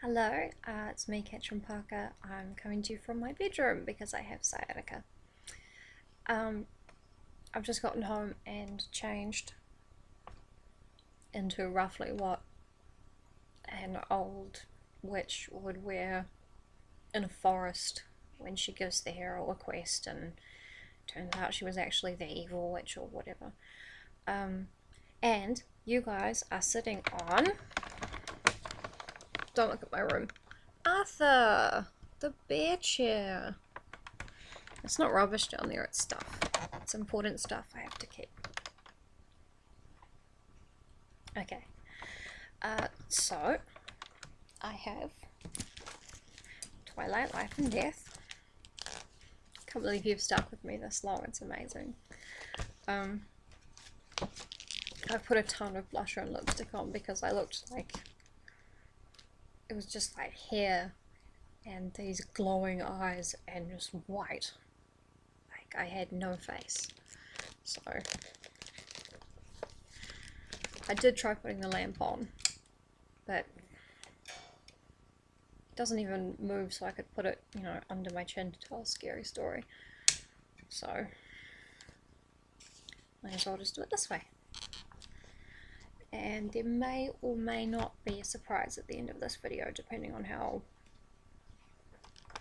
Hello, it's me, Katrin Parker. I'm coming to you from my bedroom because I have sciatica. Um, I've just gotten home and changed into roughly what an old witch would wear in a forest when she gives the hero a quest and turns out she was actually the evil witch or whatever. And you guys are sitting on... Don't look at my room. Arthur! The bear chair. It's not rubbish down there, it's stuff. It's important stuff I have to keep. Okay. So, I have Twilight, Life and Death. Can't believe you've stuck with me this long, it's amazing. I've put a ton of blusher and lipstick on because I looked like it was just like hair and these glowing eyes and just white. Like I had no face. So I did try putting the lamp on, but it doesn't even move so I could put it, you know, under my chin to tell a scary story. So might as well just do it this way. And there may or may not be a surprise at the end of this video, depending on how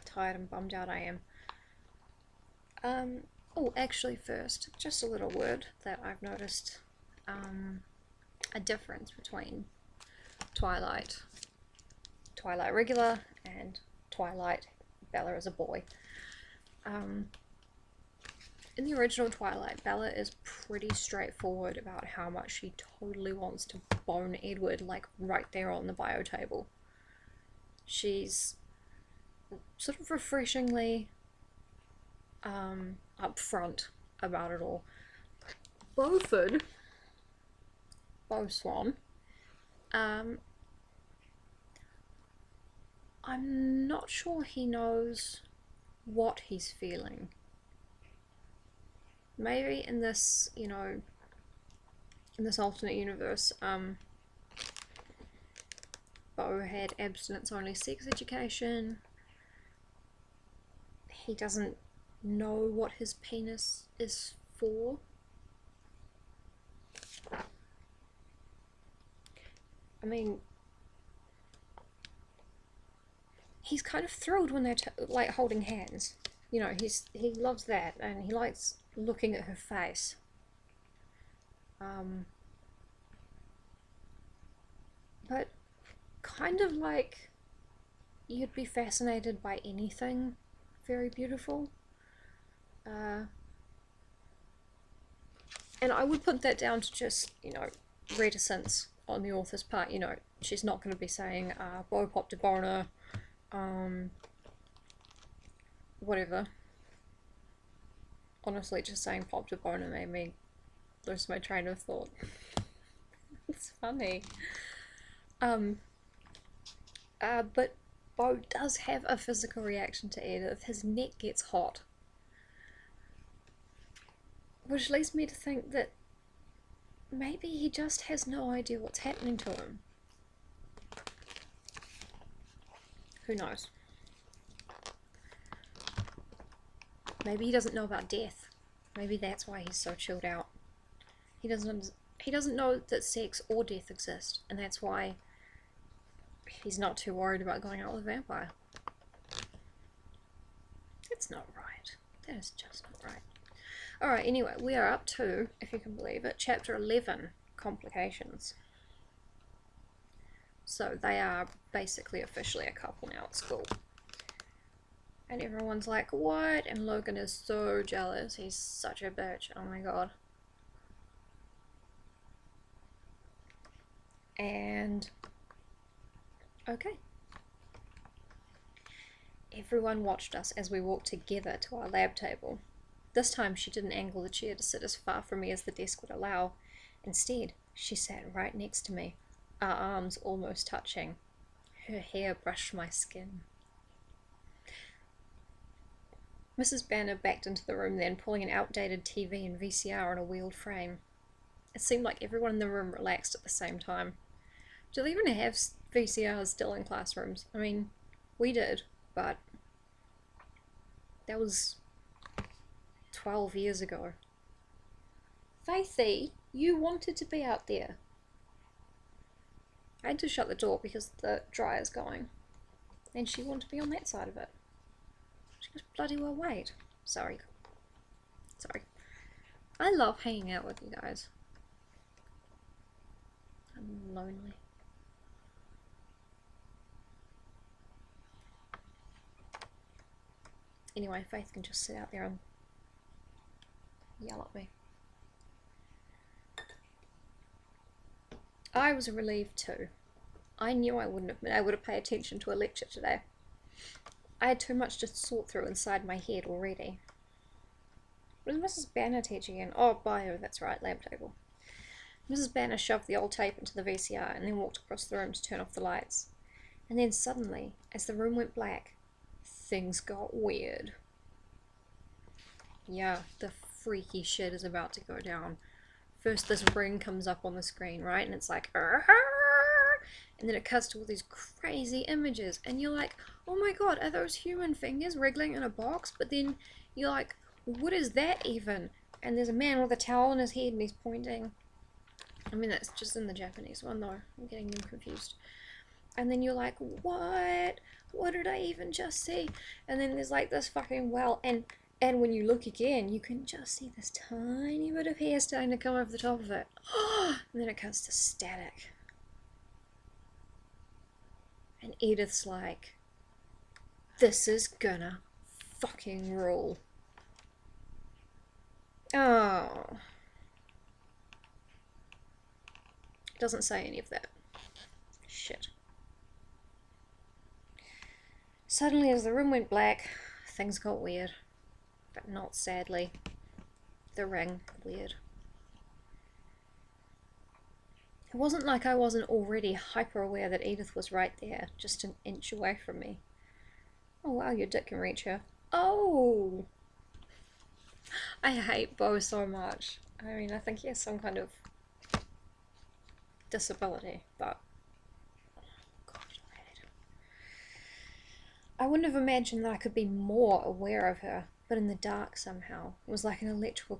tired and bummed out I am. Oh, actually first, just a little word that I've noticed a difference between Twilight regular and Twilight Bella as a boy. In the original Twilight, Bella is pretty straightforward about how much she totally wants to bone Edward, like right there on the bio table. She's sort of refreshingly upfront about it all. Beau Swan, I'm not sure he knows what he's feeling. Maybe in this, you know, in this alternate universe, Beau had abstinence-only sex education. He doesn't know what his penis is for. I mean, he's kind of thrilled when they're like holding hands. You know, he loves that, and he likes looking at her face. But kind of like you'd be fascinated by anything very beautiful. And I would put that down to just, you know, reticence on the author's part. You know, she's not going to be saying, Beau popped a boner, whatever. Honestly, just saying popped a boner made me lose my train of thought. It's funny. But Beau does have a physical reaction to Edith. His neck gets hot. Which leads me to think that maybe he just has no idea what's happening to him. Who knows? Maybe he doesn't know about death. Maybe that's why he's so chilled out. He doesn't know that sex or death exist, and that's why he's not too worried about going out with a vampire. That's not right. That is just not right. Alright, anyway, we are up to, if you can believe it, chapter 11, Complications. So they are basically officially a couple now at school. And everyone's like, what? And Logan is so jealous. He's such a bitch. Oh my god. And... okay. Everyone watched us as we walked together to our lab table. This time she didn't angle the chair to sit as far from me as the desk would allow. Instead, she sat right next to me, our arms almost touching. Her hair brushed my skin. Mrs. Banner backed into the room then, pulling an outdated TV and VCR on a wheeled frame. It seemed like everyone in the room relaxed at the same time. Do they even have VCRs still in classrooms. I mean, we did, but that was 12 years ago. Faithy, you wanted to be out there. I had to shut the door because the dryer's going. And she wanted to be on that side of it. She goes, bloody well wait. Sorry. Sorry. I love hanging out with you guys. I'm lonely. Anyway, Faith can just sit out there and yell at me. I was relieved too. I knew I wouldn't have been able to pay attention to a lecture today. I had too much to sort through inside my head already. What was Mrs. Banner teaching again? Oh, bio, that's right, lab table. Mrs. Banner shoved the old tape into the VCR and then walked across the room to turn off the lights. And then suddenly, as the room went black, things got weird. Yeah, the freaky shit is about to go down. First this ring comes up on the screen, right? And it's like, and then it cuts to all these crazy images. And you're like, oh my god, are those human fingers wriggling in a box? But then you're like, what is that even? And there's a man with a towel on his head and he's pointing. I mean, that's just in the Japanese one though. I'm getting them confused. And then you're like, what? What did I even just see? And then there's like this fucking well, and when you look again, you can just see this tiny bit of hair starting to come over the top of it. And then it cuts to static. And Edith's like, this is gonna fucking rule. Oh. It doesn't say any of that. Shit. Suddenly, as the room went black, things got weird. But not sadly. The ring, weird. It wasn't like I wasn't already hyper aware that Edith was right there, just an inch away from me. Oh wow, your dick can reach her. Oh! I hate Beau so much. I mean, I think he has some kind of disability, but God, I hate him. I wouldn't have imagined that I could be more aware of her, but in the dark somehow. It was like an electrical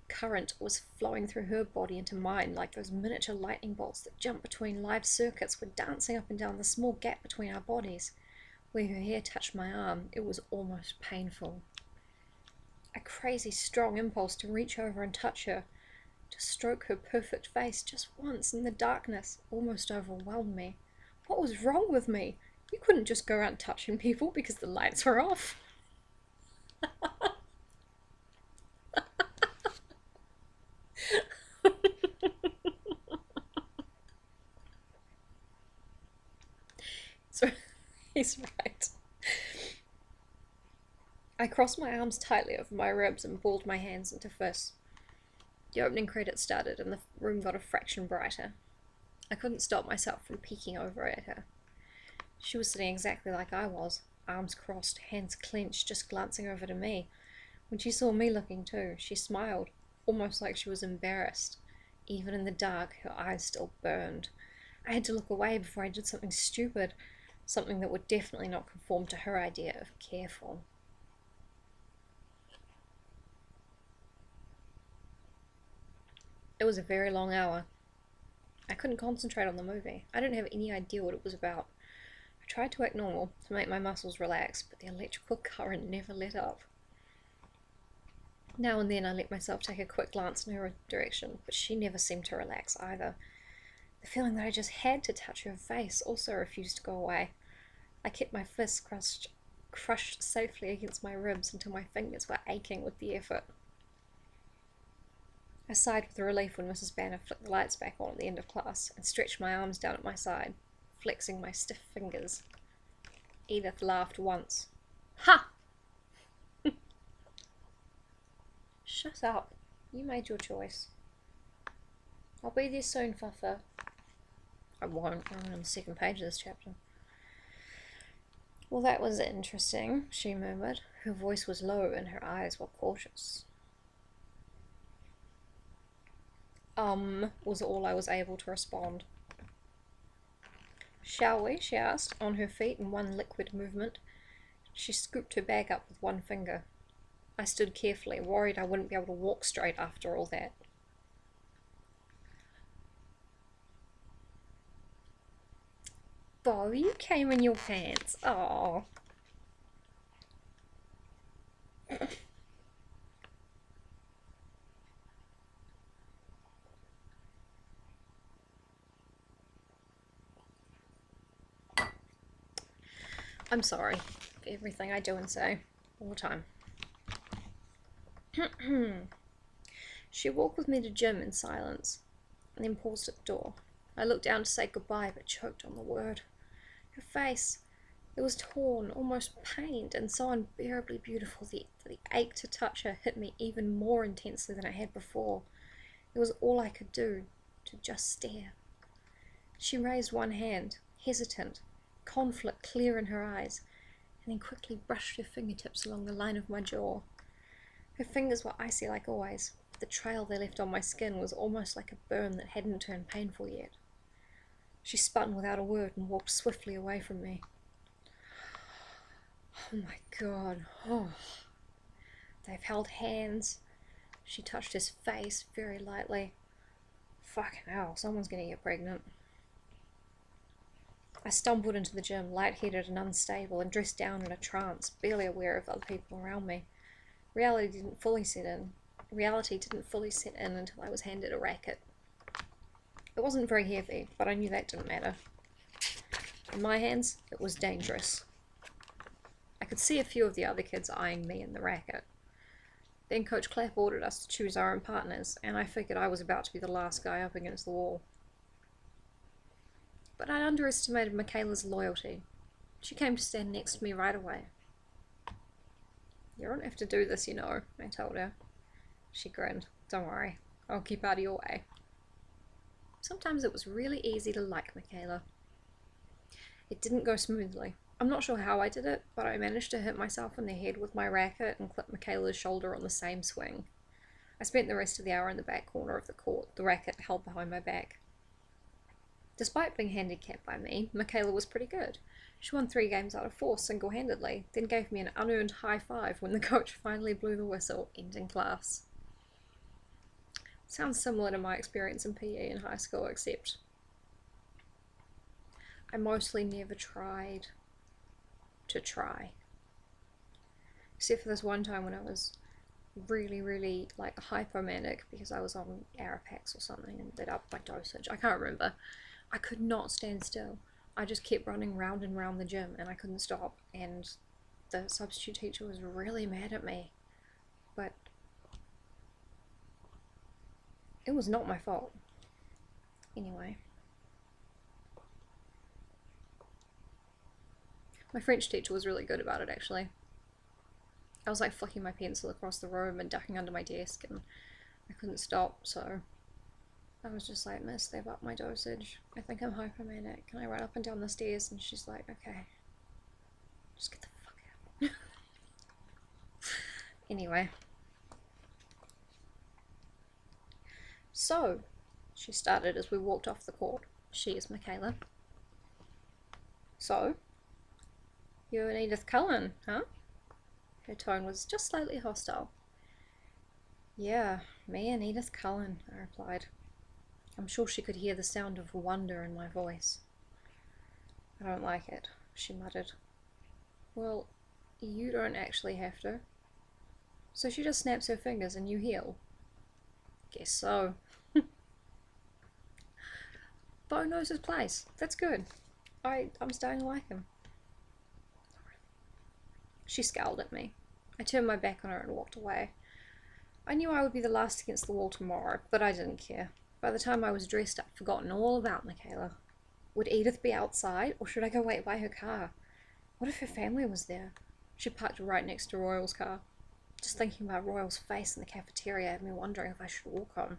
current was flowing through her body into mine, like those miniature lightning bolts that jump between live circuits were dancing up and down the small gap between our bodies. Where her hair touched my arm, it was almost painful. A crazy strong impulse to reach over and touch her, to stroke her perfect face just once in the darkness, almost overwhelmed me. What was wrong with me? You couldn't just go around touching people because the lights were off. So, he's right. I crossed my arms tightly over my ribs and balled my hands into fists. The opening credits started and the room got a fraction brighter. I couldn't stop myself from peeking over at her. She was sitting exactly like I was, arms crossed, hands clenched, just glancing over to me. When she saw me looking too, she smiled, almost like she was embarrassed. Even in the dark, her eyes still burned. I had to look away before I did something stupid, something that would definitely not conform to her idea of careful. It was a very long hour. I couldn't concentrate on the movie. I didn't have any idea what it was about. I tried to act normal, to make my muscles relax, but the electrical current never let up. Now and then I let myself take a quick glance in her direction, but she never seemed to relax either. The feeling that I just had to touch her face also refused to go away. I kept my fists crushed safely against my ribs until my fingers were aching with the effort. I sighed with relief when Mrs. Banner flicked the lights back on at the end of class and stretched my arms down at my side, flexing my stiff fingers. Edith laughed once. Ha! Shut up. You made your choice. I'll be there soon, Fuffa. I won't. I'm on the second page of this chapter. Well, that was interesting, she murmured. Her voice was low and her eyes were cautious. Was all I was able to respond. Shall we? She asked, on her feet in one liquid movement. She scooped her bag up with one finger. I stood carefully, worried I wouldn't be able to walk straight after all that. Beau, you came in your pants. Oh. I'm sorry for everything I do and say all the time. She walked with me to gym in silence, and then paused at the door. I looked down to say goodbye, but choked on the word. Her face, it was torn, almost pained, and so unbearably beautiful that the ache to touch her hit me even more intensely than it had before. It was all I could do, to just stare. She raised one hand, hesitant, conflict clear in her eyes, and then quickly brushed her fingertips along the line of my jaw. Her fingers were icy like always. The trail they left on my skin was almost like a burn that hadn't turned painful yet. She spun without a word and walked swiftly away from me. Oh my god. Oh. They've held hands. She touched his face very lightly. Fucking hell, someone's gonna get pregnant. I stumbled into the gym, light-headed and unstable, and dressed down in a trance, barely aware of other people around me. Reality didn't fully set in until I was handed a racket. It wasn't very heavy, but I knew that didn't matter. In my hands, it was dangerous. I could see a few of the other kids eyeing me and the racket. Then Coach Clapp ordered us to choose our own partners, and I figured I was about to be the last guy up against the wall. But I underestimated Michaela's loyalty. She came to stand next to me right away. You don't have to do this, you know, I told her. She grinned. Don't worry, I'll keep out of your way. Sometimes it was really easy to like Michaela. It didn't go smoothly. I'm not sure how I did it, but I managed to hit myself in the head with my racket and clip Michaela's shoulder on the same swing. I spent the rest of the hour in the back corner of the court, the racket held behind my back. Despite being handicapped by me, Michaela was pretty good. She won 3 games out of 4 single-handedly, then gave me an unearned high five when the coach finally blew the whistle, ending class. Sounds similar to my experience in PE in high school, except I mostly never tried to try. Except for this one time when I was really like hypomanic because I was on Arapax or something and they'd upped my dosage. I can't remember. I could not stand still. I just kept running round and round the gym and I couldn't stop, and the substitute teacher was really mad at me. But it was not my fault. Anyway. My French teacher was really good about it, actually. I was like flicking my pencil across the room and ducking under my desk, and I couldn't stop, so I was just like, Miss, they've upped my dosage. I think I'm hypomanic. And I run up and down the stairs, and she's like, okay, just get the fuck out. Anyway. So, she started as we walked off the court. She is Michaela. So, you and Edith Cullen, huh? Her tone was just slightly hostile. Yeah, me and Edith Cullen, I replied. I'm sure she could hear the sound of wonder in my voice. I don't like it, she muttered. Well, you don't actually have to. So she just snaps her fingers and you heal? Guess so. Beau knows his place. That's good. I'm starting to like him. She scowled at me. I turned my back on her and walked away. I knew I would be the last against the wall tomorrow, but I didn't care. By the time I was dressed, I'd forgotten all about Michaela. Would Edith be outside, or should I go wait by her car? What if her family was there? She parked right next to Royal's car. Just thinking about Royal's face in the cafeteria had me wondering if I should walk home.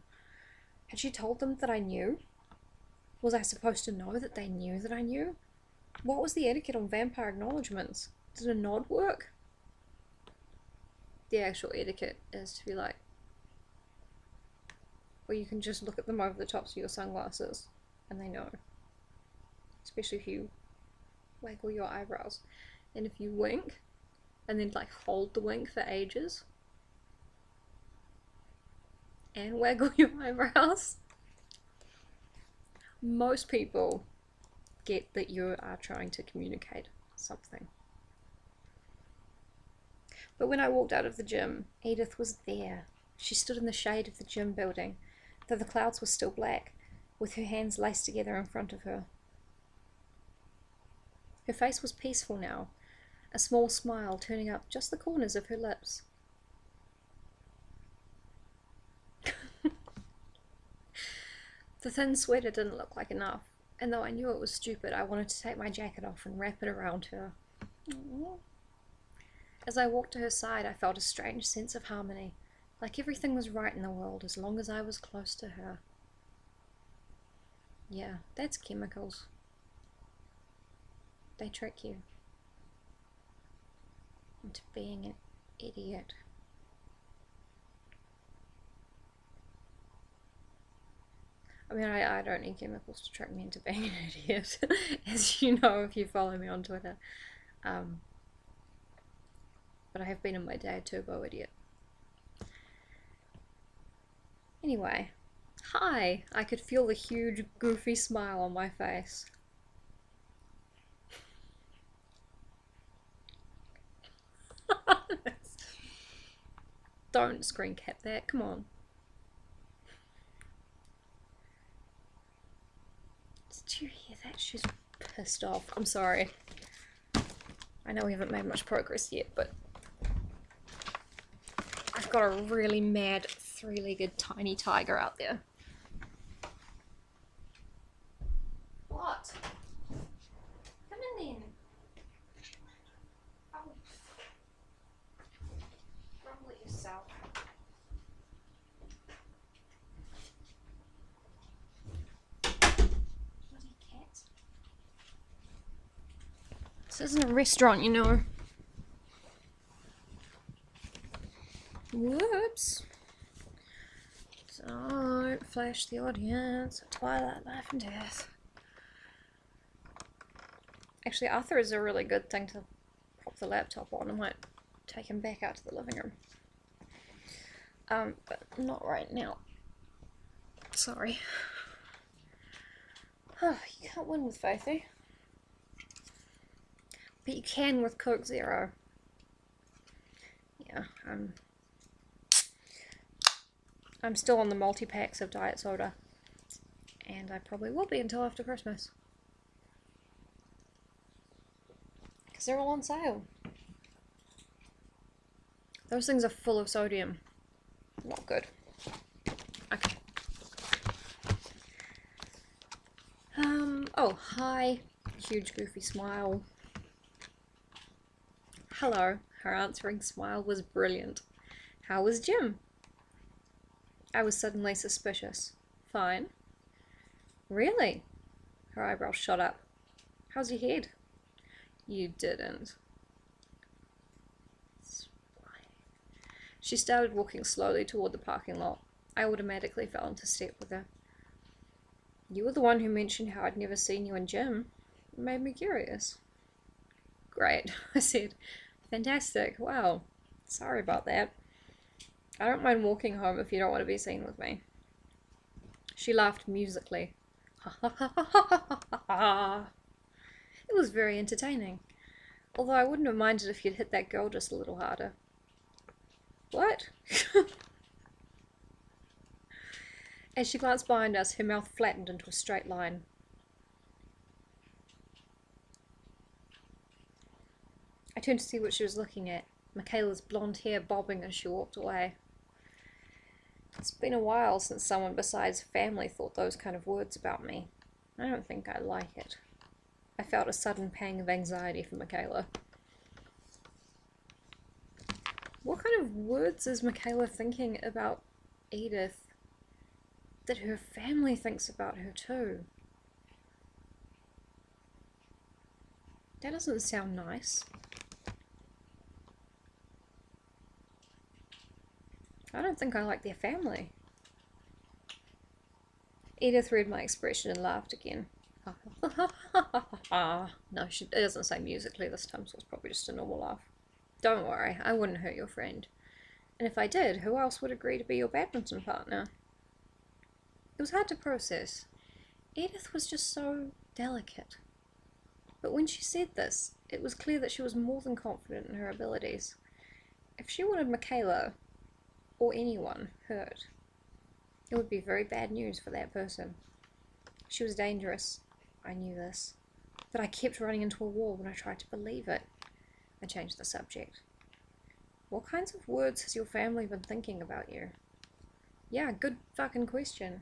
Had she told them that I knew? Was I supposed to know that they knew that I knew? What was the etiquette on vampire acknowledgements? Did a nod work? The actual etiquette is to be like, or you can just look at them over the tops of your sunglasses and they know. especially if you waggle your eyebrows. And if you wink, and then like hold the wink for ages, and waggle your eyebrows, most people get that you are trying to communicate something. But when I walked out of the gym, Edith was there. She stood in the shade of the gym building, though the clouds were still black, with her hands laced together in front of her. Her face was peaceful now, a small smile turning up just the corners of her lips. The thin sweater didn't look like enough, and though I knew it was stupid, I wanted to take my jacket off and wrap it around her. Aww. As I walked to her side, I felt a strange sense of harmony, like everything was right in the world as long as I was close to her. Yeah, that's chemicals. They trick you into being an idiot. I mean, I don't need chemicals to trick me into being an idiot, as you know if you follow me on Twitter. But I have been in my day a turbo idiot. Anyway, hi! I could feel the huge, goofy smile on my face. Don't screen cap that, come on. Did you hear that? She's pissed off. I'm sorry. I know we haven't made much progress yet, but I've got a really mad three-legged tiny tiger out there. What? Come in then. Oh. Rumble it yourself. Bloody cat. This isn't a restaurant, you know. Whoops. Don't flash the audience. Twilight, life and death. Actually, Arthur is a really good thing to pop the laptop on. I might take him back out to the living room. But not right now. Sorry. Oh, you can't win with Faith, eh? But you can with Coke Zero. Yeah, I'm still on the multi-packs of diet soda. And I probably will be until after Christmas. Because they're all on sale. Those things are full of sodium. Not good. Okay. Oh, hi. Huge goofy smile. Hello. Her answering smile was brilliant. How was Jim? I was suddenly suspicious. Fine. Really? Her eyebrows shot up. How's your head? You didn't. She started walking slowly toward the parking lot. I automatically fell into step with her. You were the one who mentioned how I'd never seen you in gym. It made me curious. Great, I said. Fantastic, wow. Sorry about that. I don't mind walking home if you don't want to be seen with me. She laughed musically. Ha ha ha ha ha ha ha. It was very entertaining. Although I wouldn't have minded if you'd hit that girl just a little harder. What? As she glanced behind us, her mouth flattened into a straight line. I turned to see what she was looking at. Michaela's blonde hair bobbing as she walked away. It's been a while since someone besides family thought those kind of words about me. I don't think I like it. I felt a sudden pang of anxiety for Michaela. What kind of words is Michaela thinking about Edith that her family thinks about her too? That doesn't sound nice. I don't think I like their family. Edith read my expression and laughed again. No, it doesn't say musically this time, so it's probably just a normal laugh. Don't worry, I wouldn't hurt your friend. And if I did, who else would agree to be your badminton partner? It was hard to process. Edith was just so delicate. But when she said this, it was clear that she was more than confident in her abilities. If she wanted Michaela, or anyone, hurt, it would be very bad news for that person. She was dangerous. I knew this. But I kept running into a wall when I tried to believe it. I changed the subject. What kinds of words has your family been thinking about you? Yeah, good fucking question.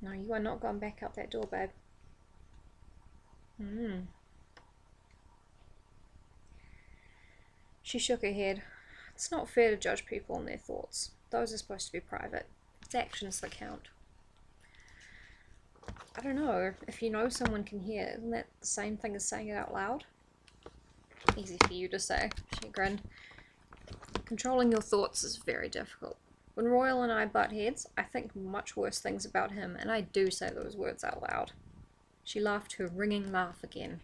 No, you are not going back out that door, babe. She shook her head. It's not fair to judge people on their thoughts. Those are supposed to be private. It's actions that count. I don't know. If you know someone can hear, isn't that the same thing as saying it out loud? Easy for you to say, she grinned. Controlling your thoughts is very difficult. When Royal and I butt heads, I think much worse things about him, and I do say those words out loud. She laughed her ringing laugh again.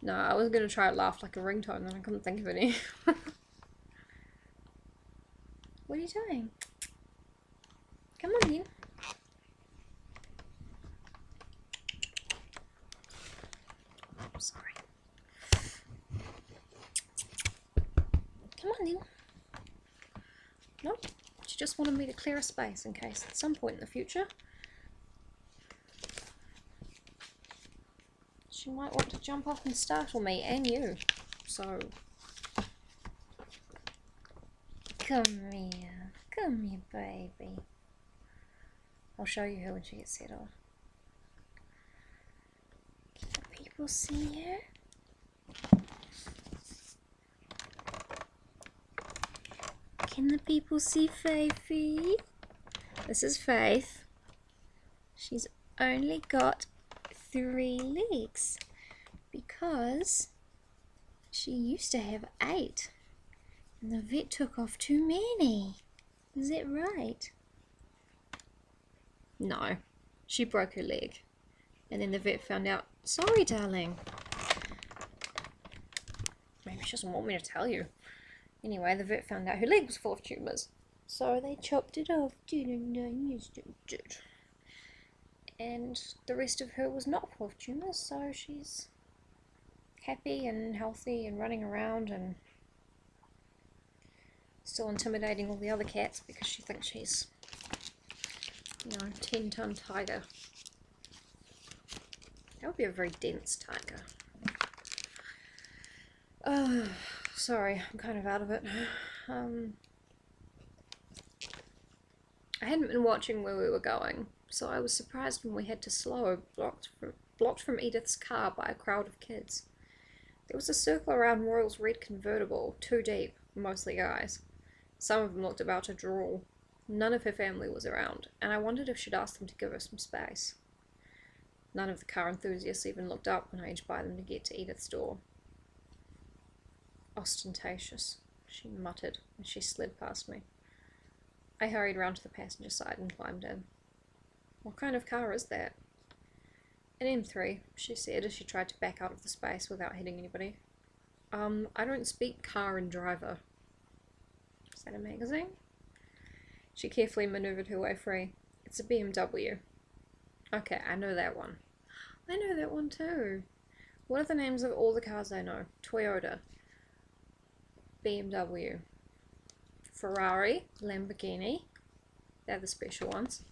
No, I was going to try to laugh like a ringtone, and I couldn't think of any. What are you doing? Come on, then. I'm sorry. Come on, then. Nope. She just wanted me to clear a space in case at some point in the future she might want to jump up and startle me and you. So, come here, baby. I'll show you her when she gets settled. Can the people see her? Can the people see Faithie? This is Faith. She's only got 3 legs because she used to have 8 and the vet took off too many. Is that right? No, she broke her leg and then the vet found out. Sorry, darling. Maybe she doesn't want me to tell you. Anyway, the vet found out her leg was full of tumours, so they chopped it off. And the rest of her was not full of tumours, so she's happy and healthy and running around and still intimidating all the other cats because she thinks she's, 10-ton tiger. That would be a very dense tiger. Sorry, I'm kind of out of it. I hadn't been watching where we were going, so I was surprised when we had to slow, blocked from Edith's car by a crowd of kids. There was a circle around Royal's red convertible, 2 deep, mostly guys. Some of them looked about to drool. None of her family was around, and I wondered if she'd ask them to give her some space. None of the car enthusiasts even looked up when I edged by them to get to Edith's door. Ostentatious, she muttered as she slid past me. I hurried round to the passenger side and climbed in. What kind of car is that? An M3, she said as she tried to back out of the space without hitting anybody. I don't speak car and driver. Is that a magazine? She carefully manoeuvred her way free. It's a BMW. Okay, I know that one. I know that one too. What are the names of all the cars I know? Toyota, BMW, Ferrari, Lamborghini. They're the special ones.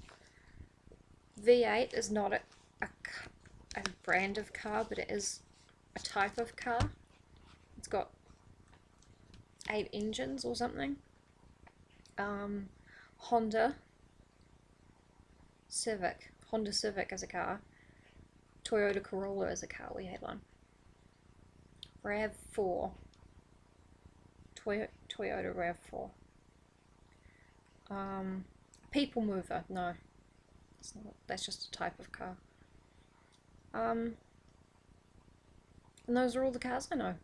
V8 is not a brand of car, but it is a type of car. It's got 8 engines or something. Honda Civic is a car. Toyota Corolla is a car, we had one. RAV4. Toyota RAV4. People mover, no. It's not, that's just a type of car. And those are all the cars I know.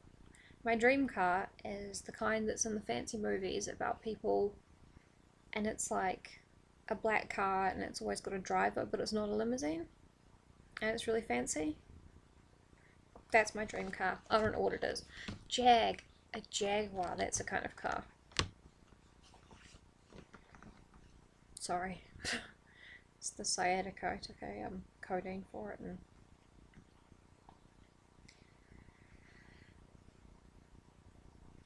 My dream car is the kind that's in the fancy movies about people, and it's like a black car and it's always got a driver, but it's not a limousine, and it's really fancy. That's my dream car. I don't know what it is. A Jaguar, that's a kind of car. Sorry. It's the sciatica. I took a codeine for it and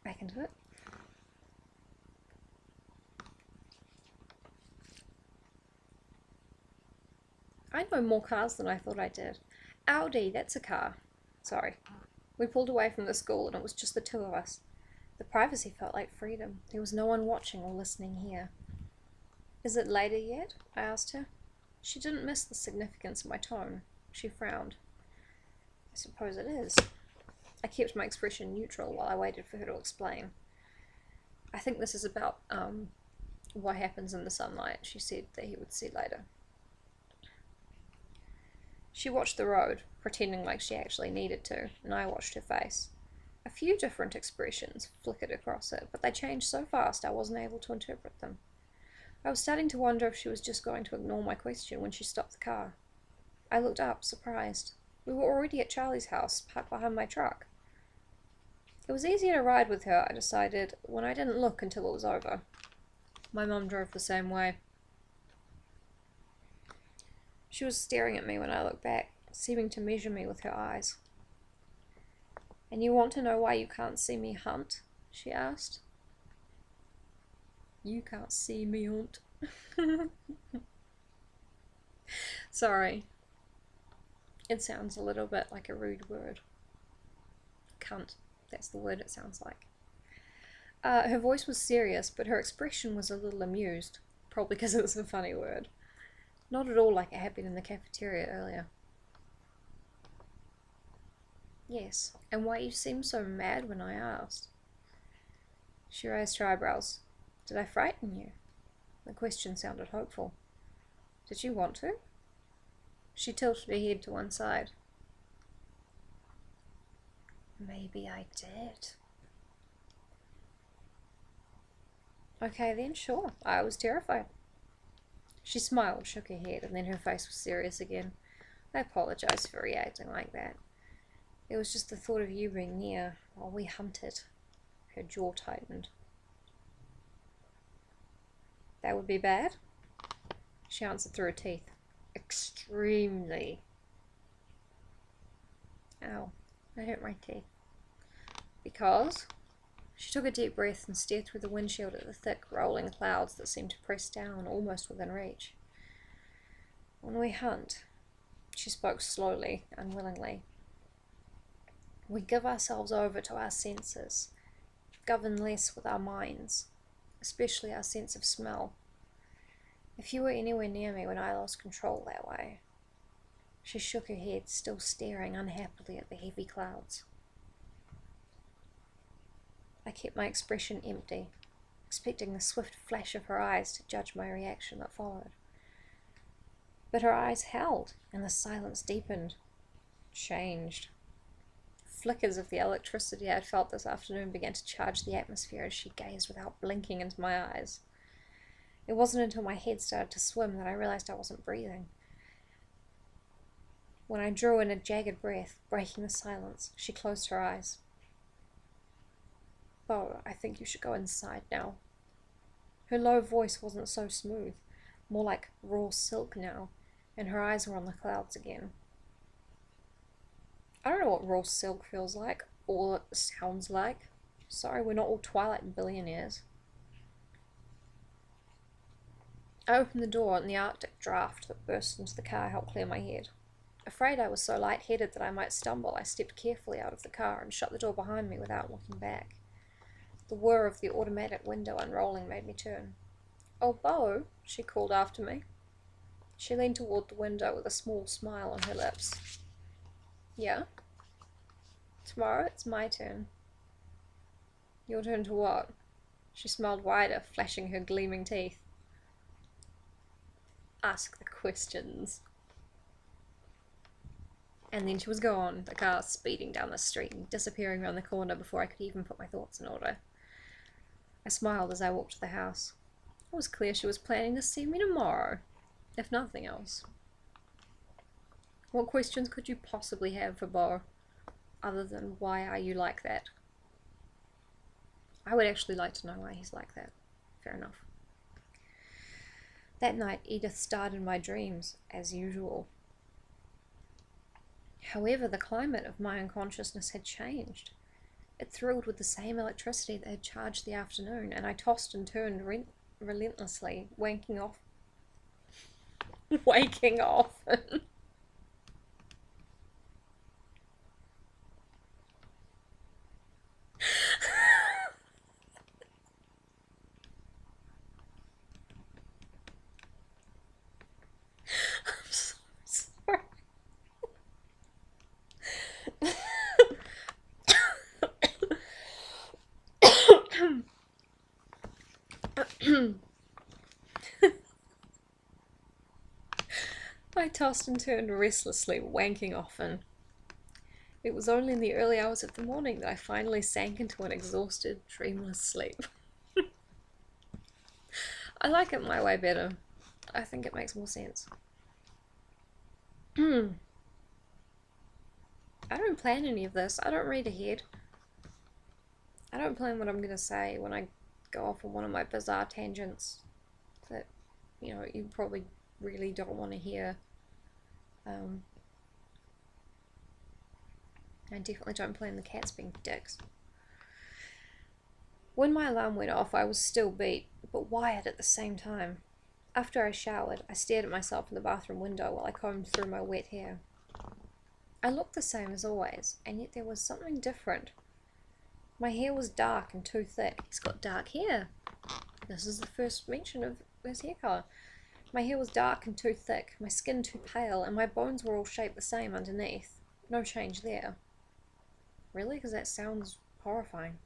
back into it. I know more cars than I thought I did. Audi, that's a car. Sorry. We pulled away from the school and it was just the two of us. The privacy felt like freedom. There was no one watching or listening here. Is it later yet? I asked her. She didn't miss the significance of my tone. She frowned. I suppose it is. I kept my expression neutral while I waited for her to explain. I think this is about what happens in the sunlight, she said that he would see later. She watched the road, pretending like she actually needed to, and I watched her face. A few different expressions flickered across it, but they changed so fast I wasn't able to interpret them. I was starting to wonder if she was just going to ignore my question when she stopped the car. I looked up, surprised. We were already at Charlie's house, parked behind my truck. It was easier to ride with her, I decided, when I didn't look until it was over. My mum drove the same way. She was staring at me when I looked back, seeming to measure me with her eyes. "And you want to know why you can't see me hunt?" she asked. You can't see me hunt. Sorry. It sounds a little bit like a rude word. Cunt. That's the word it sounds like. Her voice was serious, but her expression was a little amused, probably because it was a funny word. Not at all like it had been in the cafeteria earlier. Yes, and why you seemed so mad when I asked. She raised her eyebrows. Did I frighten you? The question sounded hopeful. Did you want to? She tilted her head to one side. Maybe I did. Okay then, sure. I was terrified. She smiled, shook her head, and then her face was serious again. I apologized for reacting like that. It was just the thought of you being near while we hunted. Her jaw tightened. That would be bad? She answered through her teeth. Extremely. Ow, I hurt my teeth. Because? She took a deep breath and stared through the windshield at the thick, rolling clouds that seemed to press down almost within reach. When we hunt, she spoke slowly, unwillingly, we give ourselves over to our senses, govern less with our minds, especially our sense of smell. If you were anywhere near me when I lost control that way. She shook her head, still staring unhappily at the heavy clouds. I kept my expression empty, expecting the swift flash of her eyes to judge my reaction that followed. But her eyes held, and the silence deepened, changed. Flickers of the electricity I had felt this afternoon began to charge the atmosphere as she gazed without blinking into my eyes. It wasn't until my head started to swim that I realized I wasn't breathing. When I drew in a jagged breath, breaking the silence, she closed her eyes. Beau, I think you should go inside now. Her low voice wasn't so smooth, more like raw silk now, and her eyes were on the clouds again. I don't know what raw silk feels like, or sounds like. Sorry, we're not all Twilight billionaires. I opened the door and the Arctic draft that burst into the car helped clear my head. Afraid I was so light-headed that I might stumble, I stepped carefully out of the car and shut the door behind me without looking back. The whir of the automatic window unrolling made me turn. "Oh, Beau," she called after me. She leaned toward the window with a small smile on her lips. "Yeah? Tomorrow it's my turn." "Your turn to what?" She smiled wider, flashing her gleaming teeth. "Ask the questions." And then she was gone, the car speeding down the street and disappearing around the corner before I could even put my thoughts in order. I smiled as I walked to the house. It was clear she was planning to see me tomorrow, if nothing else. What questions could you possibly have for Beau, other than why are you like that? I would actually like to know why he's like that. Fair enough. That night, Edith starred in my dreams, as usual. However, the climate of my unconsciousness had changed. It thrilled with the same electricity that had charged the afternoon, and I tossed and turned relentlessly, waking off. Waking off. I'm so sorry. I tossed and turned restlessly, wanking often. It was only in the early hours of the morning that I finally sank into an exhausted, dreamless sleep. I like it my way better. I think it makes more sense. I don't plan any of this. I don't read ahead. I don't plan what I'm going to say when I go off on one of my bizarre tangents that, you probably really don't want to hear. I definitely don't plan the cats being dicks. When my alarm went off, I was still beat, but wired at the same time. After I showered, I stared at myself in the bathroom window while I combed through my wet hair. I looked the same as always, and yet there was something different. My hair was dark and too thick. He's got dark hair. This is the first mention of his hair colour. My hair was dark and too thick, my skin too pale, and my bones were all shaped the same underneath. No change there. Really? Because that sounds horrifying.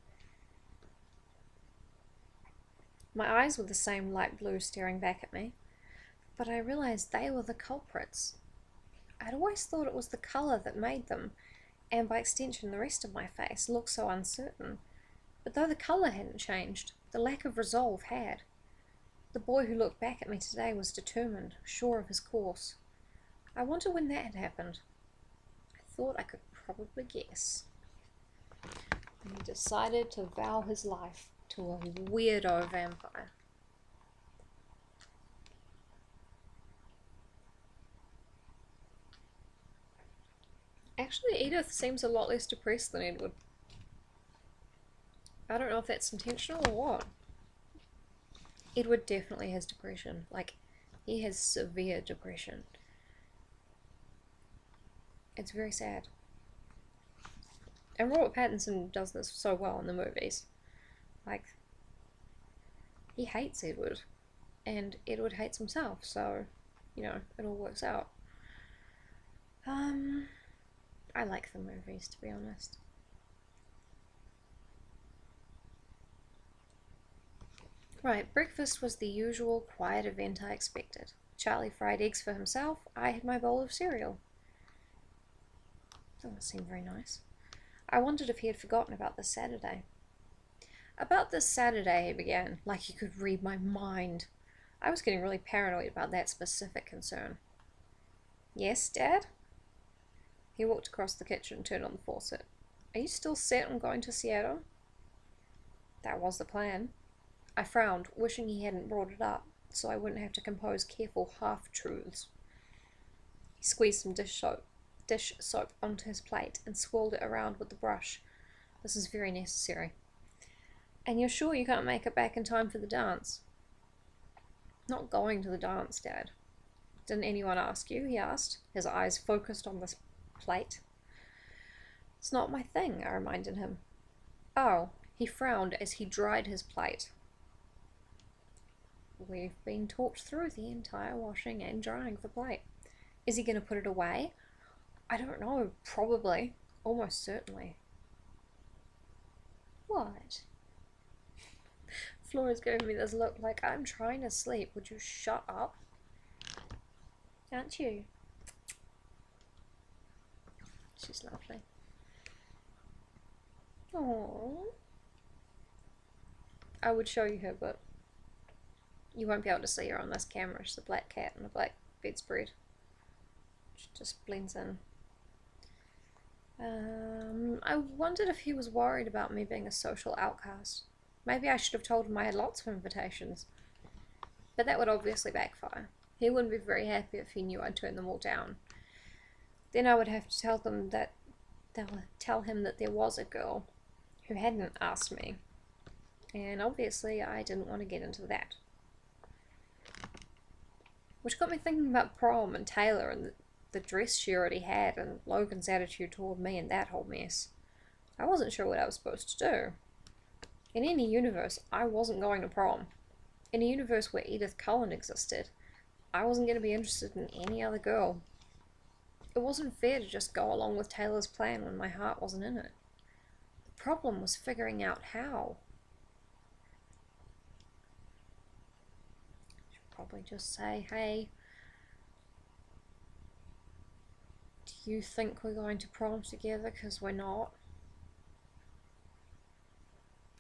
My eyes were the same light blue staring back at me, but I realised they were the culprits. I'd always thought it was the colour that made them, and by extension the rest of my face, look so uncertain. But though the colour hadn't changed, the lack of resolve had. The boy who looked back at me today was determined, sure of his course. I wondered when that had happened. I thought I could probably guess. And he decided to vow his life to a weirdo vampire. Actually, Edith seems a lot less depressed than Edward. I don't know if that's intentional or what. Edward definitely has depression. Like, he has severe depression. It's very sad. And Robert Pattinson does this so well in the movies. Like, he hates Edward. And Edward hates himself, so, it all works out. I like the movies, to be honest. Right, breakfast was the usual quiet event I expected. Charlie fried eggs for himself, I had my bowl of cereal. Doesn't seem very nice. I wondered if he had forgotten about this Saturday. About this Saturday, he began, like he could read my mind. I was getting really paranoid about that specific concern. Yes, Dad? He walked across the kitchen and turned on the faucet. Are you still set on going to Seattle? That was the plan. I frowned, wishing he hadn't brought it up, so I wouldn't have to compose careful half-truths. He squeezed some dish soap onto his plate and swirled it around with the brush. This is very necessary. And you're sure you can't make it back in time for the dance? Not going to the dance, Dad. Didn't anyone ask you? He asked, his eyes focused on this plate. It's not my thing, I reminded him. Oh, he frowned as he dried his plate. We've been talked through the entire washing and drying of the plate. Is he going to put it away? I don't know, probably. Almost certainly. What? Flora's giving me this look like I'm trying to sleep. Would you shut up? Aren't you? She's lovely. Aww. I would show you her, but you won't be able to see her on this camera. She's a black cat and a black bedspread. She just blends in. I wondered if he was worried about me being a social outcast. Maybe I should have told him I had lots of invitations. But that would obviously backfire. He wouldn't be very happy if he knew I'd turned them all down. Then I would have to tell him that there was a girl who hadn't asked me. And obviously I didn't want to get into that. Which got me thinking about prom and Taylor and the dress she already had and Logan's attitude toward me and that whole mess. I wasn't sure what I was supposed to do. In any universe, I wasn't going to prom. In a universe where Edith Cullen existed, I wasn't going to be interested in any other girl. It wasn't fair to just go along with Taylor's plan when my heart wasn't in it. The problem was figuring out how. I should probably just say, hey, do you think we're going to prom together? Because we're not.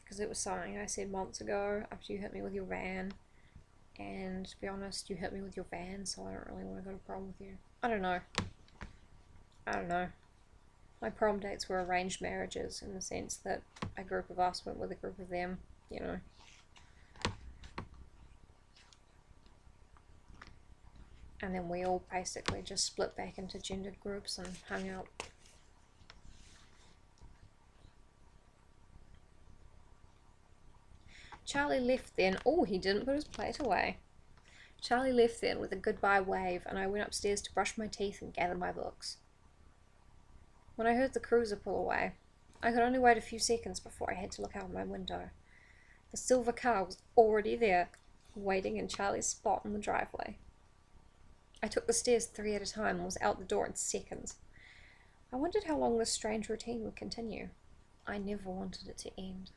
Because it was something I said months ago after you hit me with your van. And to be honest, you hit me with your van, so I don't really want to go to prom with you. I don't know. My prom dates were arranged marriages in the sense that a group of us went with a group of them, you know. And then we all basically just split back into gendered groups and hung out. Charlie left then. Oh, he didn't put his plate away. Charlie left then with a goodbye wave, and I went upstairs to brush my teeth and gather my books. When I heard the cruiser pull away, I could only wait a few seconds before I had to look out my window. The silver car was already there, waiting in Charlie's spot in the driveway. I took the stairs 3 at a time and was out the door in seconds. I wondered how long this strange routine would continue. I never wanted it to end.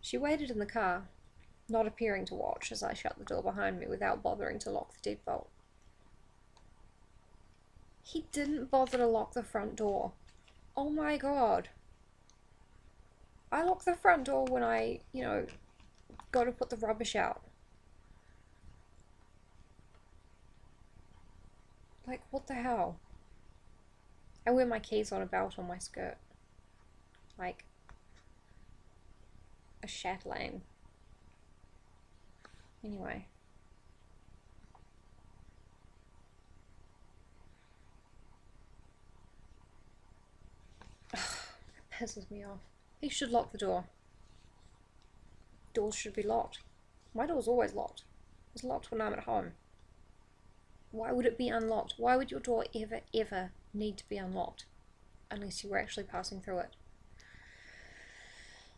She waited in the car, not appearing to watch as I shut the door behind me without bothering to lock the deadbolt. He didn't bother to lock the front door. Oh my god. I lock the front door when I, go to put the rubbish out. Like, what the hell? I wear my keys on a belt on my skirt. Like a chatelaine. Anyway. It pisses me off. He should lock the door. Doors should be locked. My door's always locked. It's locked when I'm at home. Why would it be unlocked? Why would your door ever need to be unlocked? Unless you were actually passing through it.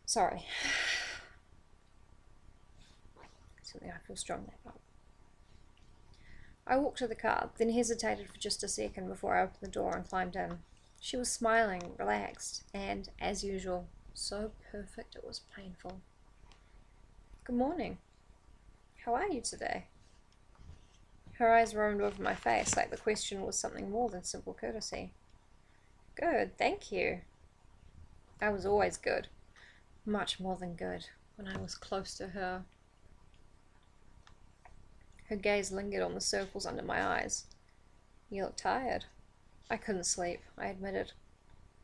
Sorry. Something I feel strongly about. I walked to the car, then hesitated for just a second before I opened the door and climbed in. She was smiling, relaxed, and, as usual, so perfect it was painful. Good morning. How are you today? Her eyes roamed over my face like the question was something more than simple courtesy. Good, thank you. I was always good. Much more than good when I was close to her. Her gaze lingered on the circles under my eyes. You look tired. I couldn't sleep, I admitted.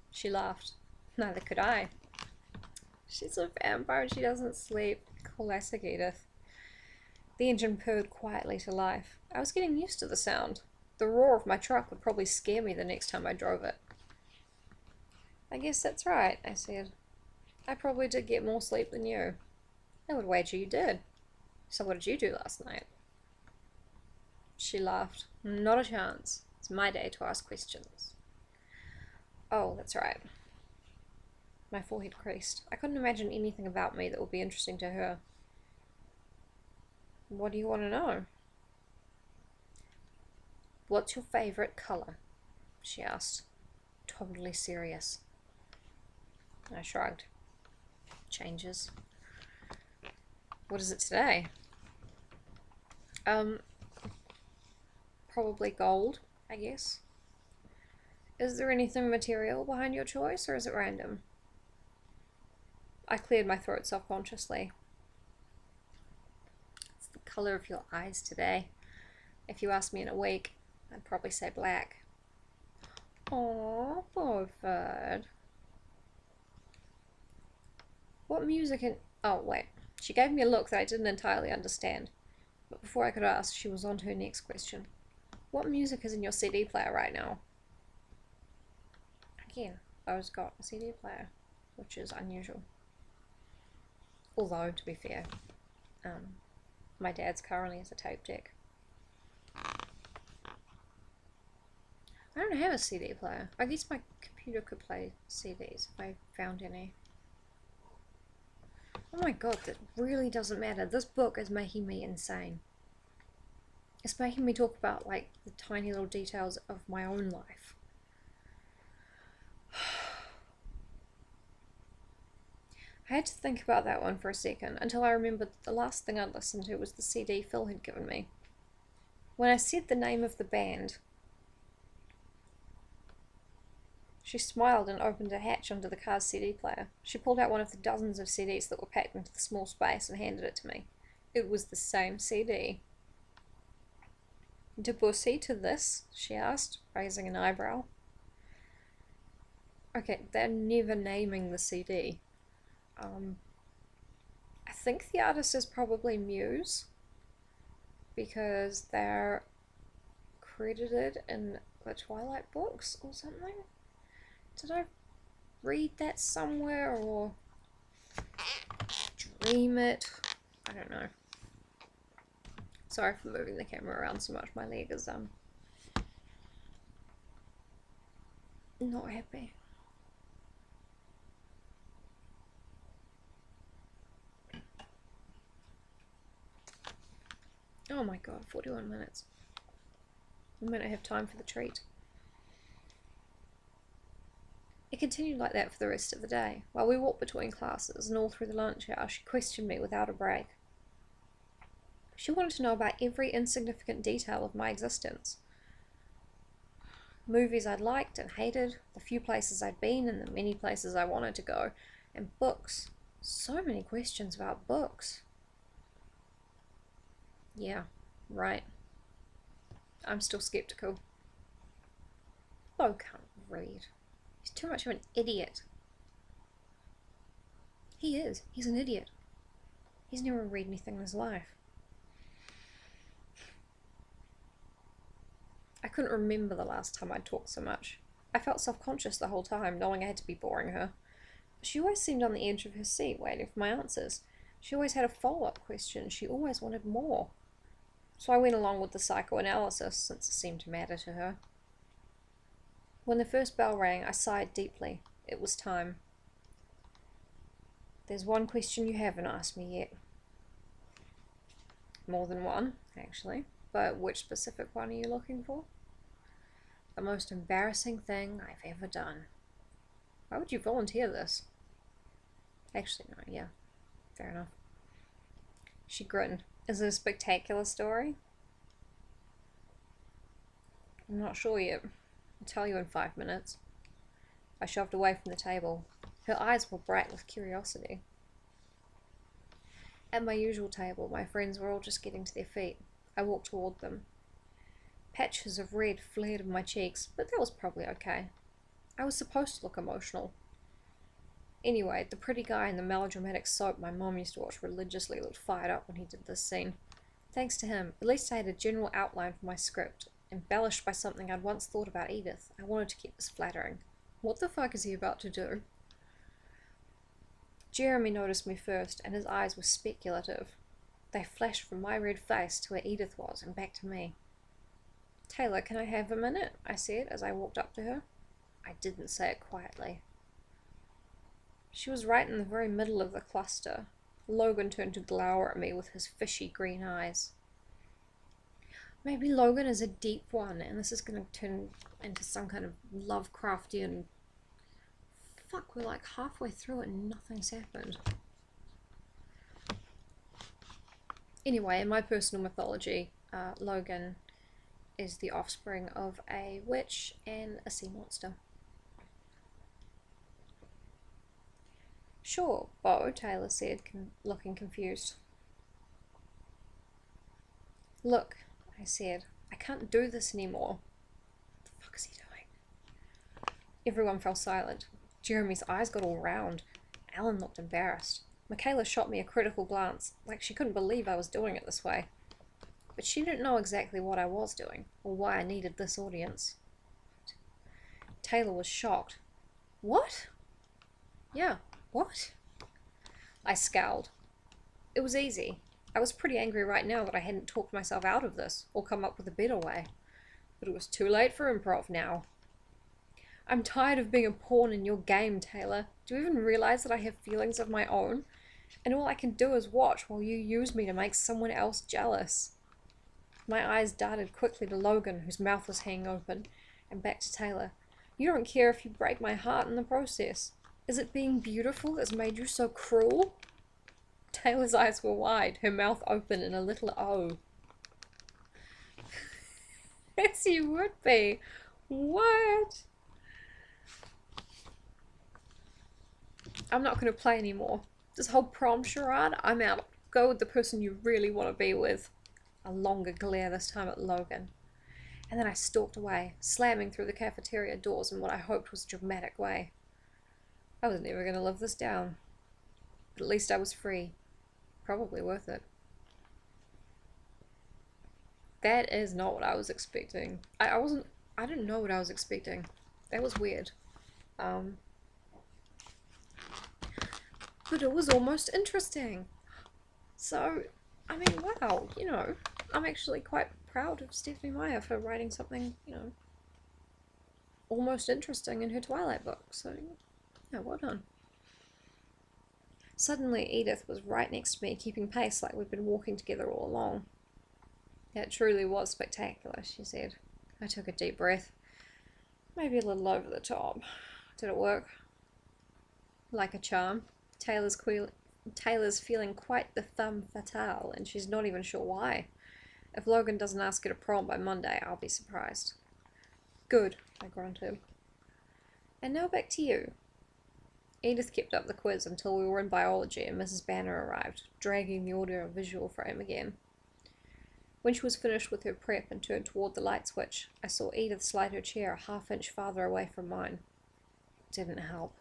She laughed. Neither could I. She's a vampire and she doesn't sleep. Classic Edith. The engine purred quietly to life. I was getting used to the sound. The roar of my truck would probably scare me the next time I drove it. I guess that's right, I said. I probably did get more sleep than you. I would wager you did. So what did you do last night? She laughed. Not a chance. It's my day to ask questions. Oh, that's right. My forehead creased. I couldn't imagine anything about me that would be interesting to her. What do you want to know? What's your favorite color? She asked. Totally serious. I shrugged. Changes. What is it today? Probably gold, I guess. Is there anything material behind your choice, or is it random? I cleared my throat self-consciously. It's the colour of your eyes today. If you asked me in a week, I'd probably say black. Aww, Beaufort. What music in... Oh, wait. She gave me a look that I didn't entirely understand. But before I could ask, she was on to her next question. What music is in your CD player right now? Again, Beau's got a CD player, which is unusual. Although, to be fair, my dad's currently has a tape deck. I don't have a CD player. I guess my computer could play CDs if I found any. Oh my god, that really doesn't matter. This book is making me insane. It's making me talk about, like, the tiny little details of my own life. I had to think about that one for a second, until I remembered that the last thing I'd listened to was the CD Phil had given me. When I said the name of the band, she smiled and opened a hatch under the car's CD player. She pulled out one of the dozens of CDs that were packed into the small space and handed it to me. It was the same CD. Debussy to this? She asked, raising an eyebrow. Okay, they're never naming the CD. I think the artist is probably Muse, because they're credited in the Twilight books or something. Did I read that somewhere or dream it? I don't know. Sorry for moving the camera around so much. My leg is not happy. Oh my god, 41 minutes. I might not have time for the treat. It continued like that for the rest of the day. While we walked between classes and all through the lunch hour, she questioned me without a break. She wanted to know about every insignificant detail of my existence. Movies I'd liked and hated, the few places I'd been and the many places I wanted to go, and books. So many questions about books. Yeah, right. I'm still skeptical. Beau can't read. He's too much of an idiot. He is. He's an idiot. He's never read anything in his life. I couldn't remember the last time I'd talked so much. I felt self-conscious the whole time, knowing I had to be boring her. She always seemed on the edge of her seat, waiting for my answers. She always had a follow-up question. She always wanted more. So I went along with the psychoanalysis, since it seemed to matter to her. When the first bell rang, I sighed deeply. It was time. There's one question you haven't asked me yet. More than one, actually. But which specific one are you looking for? The most embarrassing thing I've ever done. Why would you volunteer this? Actually, no, yeah. Fair enough. She grinned. Is it a spectacular story? I'm not sure yet. I'll tell you in 5 minutes. I shoved away from the table. Her eyes were bright with curiosity. At my usual table, my friends were all just getting to their feet. I walked toward them. Patches of red flared in my cheeks, but that was probably okay. I was supposed to look emotional. Anyway, the pretty guy in the melodramatic soap my mom used to watch religiously looked fired up when he did this scene. Thanks to him, at least I had a general outline for my script, embellished by something I'd once thought about Edith. I wanted to keep this flattering. What the fuck is he about to do? Jeremy noticed me first, and his eyes were speculative. They flashed from my red face to where Edith was, and back to me. Taylor, can I have a minute? I said as I walked up to her. I didn't say it quietly. She was right in the very middle of the cluster. Logan turned to glower at me with his fishy green eyes. Maybe Logan is a deep one, and this is going to turn into some kind of Lovecraftian... Fuck, we're like halfway through it and nothing's happened. Anyway, in my personal mythology, Logan is the offspring of a witch and a sea monster. Sure, beau, Taylor said, looking confused. Look, I said, I can't do this anymore. What the fuck is he doing? Everyone fell silent. Jeremy's eyes got all round. Alan looked embarrassed. Michaela shot me a critical glance, like she couldn't believe I was doing it this way. But she didn't know exactly what I was doing, or why I needed this audience. Taylor was shocked. What? Yeah, what? I scowled. It was easy. I was pretty angry right now that I hadn't talked myself out of this, or come up with a better way. But it was too late for improv now. I'm tired of being a pawn in your game, Taylor. Do you even realize that I have feelings of my own? And all I can do is watch while you use me to make someone else jealous. My eyes darted quickly to Logan, whose mouth was hanging open, and back to Taylor. You don't care if you break my heart in the process. Is it being beautiful that's made you so cruel? Taylor's eyes were wide, her mouth open in a little O. Yes, you would be. What? I'm not going to play anymore. This whole prom charade, I'm out. Go with the person you really want to be with. A longer glare this time at Logan. And then I stalked away, slamming through the cafeteria doors in what I hoped was a dramatic way. I was never going to live this down. But at least I was free. Probably worth it. That is not what I was expecting. I didn't know what I was expecting. That was weird. But it was almost interesting. So, I mean, wow, you know, I'm actually quite proud of Stephenie Meyer for writing something, you know, almost interesting in her Twilight book. So, yeah, well done. Suddenly, Edith was right next to me, keeping pace like we'd been walking together all along. It truly was spectacular, she said. I took a deep breath. Maybe a little over the top. Did it work? Like a charm. Taylor's feeling quite the femme fatale, and she's not even sure why. If Logan doesn't ask her to prom by Monday, I'll be surprised. Good, I grunted. And now back to you. Edith kept up the quiz until we were in biology and Mrs. Banner arrived, dragging the audio-visual frame again. When she was finished with her prep and turned toward the light switch, I saw Edith slide her chair a half-inch farther away from mine. It didn't help.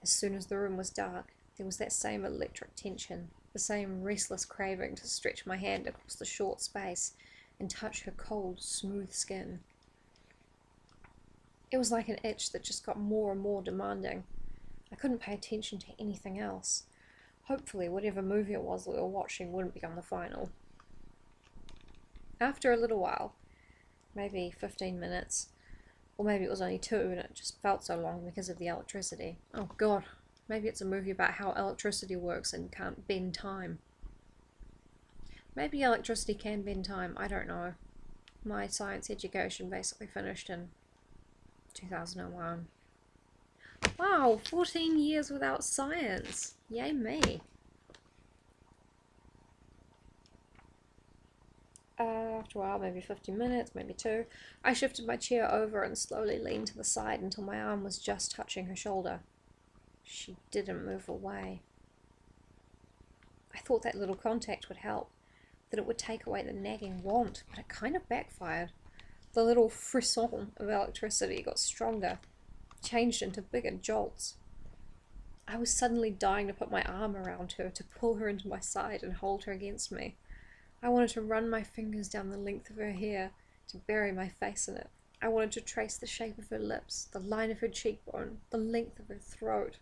As soon as the room was dark, there was that same electric tension, the same restless craving to stretch my hand across the short space and touch her cold, smooth skin. It was like an itch that just got more and more demanding. I couldn't pay attention to anything else. Hopefully, whatever movie it was that we were watching wouldn't become the final. After a little while, maybe 15 minutes, or maybe it was only 2 and it just felt so long because of the electricity. Oh god, maybe it's a movie about how electricity works and can't bend time. Maybe electricity can bend time, I don't know. My science education basically finished in 2001. Wow, 14 years without science. Yay me. After a while, maybe 15 minutes, maybe 2, I shifted my chair over and slowly leaned to the side until my arm was just touching her shoulder. She didn't move away. I thought that little contact would help, that it would take away the nagging want, but it kind of backfired. The little frisson of electricity got stronger, changed into bigger jolts. I was suddenly dying to put my arm around her, to pull her into my side and hold her against me. I wanted to run my fingers down the length of her hair, to bury my face in it. I wanted to trace the shape of her lips, the line of her cheekbone, the length of her throat.